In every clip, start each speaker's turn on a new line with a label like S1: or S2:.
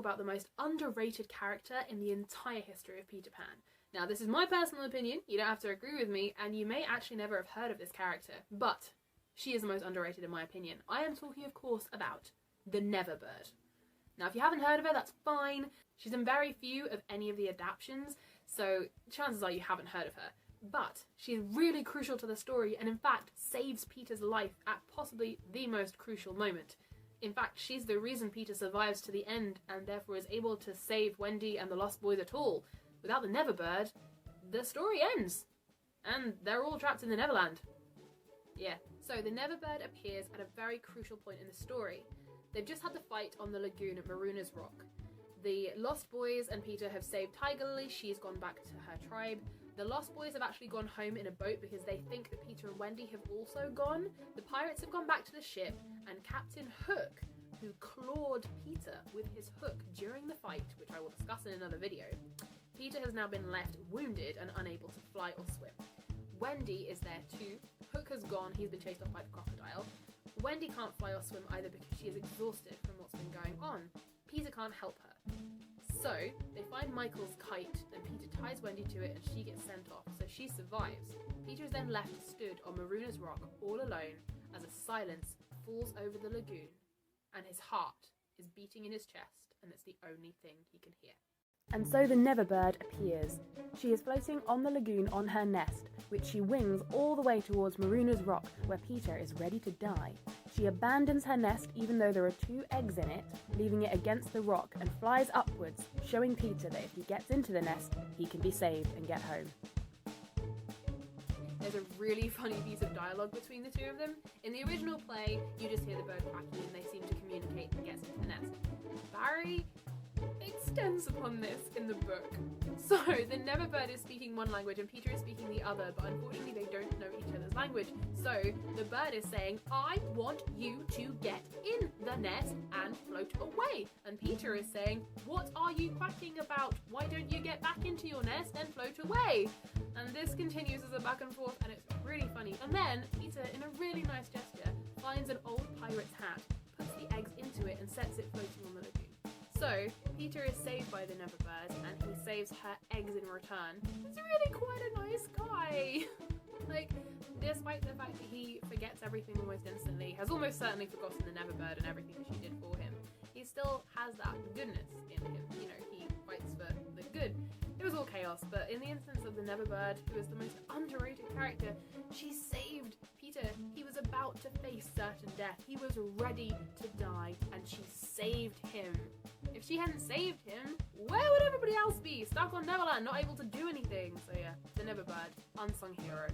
S1: about the most underrated character in the entire history of Peter Pan. Now, this is my personal opinion, you don't have to agree with me, and you may actually never have heard of this character, but she is the most underrated in my opinion. I am talking, of course, about the Neverbird. Now, if you haven't heard of her, that's fine. She's in very few of any of the adaptions, so chances are you haven't heard of her. But she's really crucial to the story, and in fact saves Peter's life at possibly the most crucial moment. In fact, she's the reason Peter survives to the end, and therefore is able to save Wendy and the Lost Boys at all. Without the Neverbird, the story ends, and they're all trapped in the Neverland. Yeah, so the Neverbird appears at a very crucial point in the story. They've just had the fight on the lagoon at Maruna's Rock. The Lost Boys and Peter have saved Tiger Lily, she's gone back to her tribe. The Lost Boys have actually gone home in a boat because they think that Peter and Wendy have also gone. The pirates have gone back to the ship, and Captain Hook, who clawed Peter with his hook during the fight, which I will discuss in another video, Peter has now been left wounded and unable to fly or swim. Wendy is there too. Hook has gone, he's been chased off by the crocodile. Wendy can't fly or swim either because she is exhausted from what's been going on. Peter can't help her. So, they find Michael's kite, and Peter ties Wendy to it and she gets sent off, so she survives. Peter is then left stood on Maruna's Rock all alone as a silence falls over the lagoon, and his heart is beating in his chest, and it's the only thing he can hear. And so the Neverbird appears. She is floating on the lagoon on her nest, which she wings all the way towards Maruna's Rock, where Peter is ready to die. She abandons her nest even though there are 2 eggs in it, leaving it against the rock, and flies upwards, showing Peter that if he gets into the nest, he can be saved and get home. There's a really funny piece of dialogue between the 2 of them. In the original play, you just hear the bird quacking and they seem to communicate and gets into the nest. Barry extends upon this in the book. So the Neverbird is speaking one language and Peter is speaking the other, but unfortunately they don't know each other's language. So the bird is saying, I want you to get in the nest and float away. And Peter is saying, what are you quacking about? Why don't you get back into your nest and float away? And this continues as a back and forth, and it's really funny. And then Peter, in a really nice gesture, finds an old pirate's hat, puts the eggs into it and sets it floating on the lagoon. So, Peter is saved by the Neverbird, and he saves her eggs in return. He's really quite a nice guy. Like, despite the fact that he forgets everything almost instantly, has almost certainly forgotten the Neverbird and everything that she did for him, he still has that goodness in him. You know, he fights for the good. It was all chaos, but in the instance of the Neverbird, who is the most underrated character, she saved Peter. He was about to face certain death. He was ready to die, and she saved him. If she hadn't saved him, where would everybody else be? Stuck on Neverland, not able to do anything. So yeah, the Neverbird, unsung hero.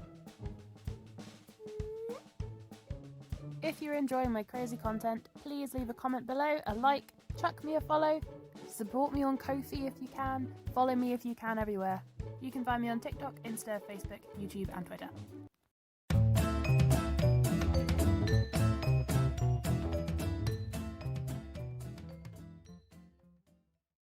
S1: If you're enjoying my crazy content, please leave a comment below, a like, chuck me a follow, support me on Ko-fi if you can, follow me if you can everywhere. You can find me on TikTok, Insta, Facebook, YouTube and Twitter.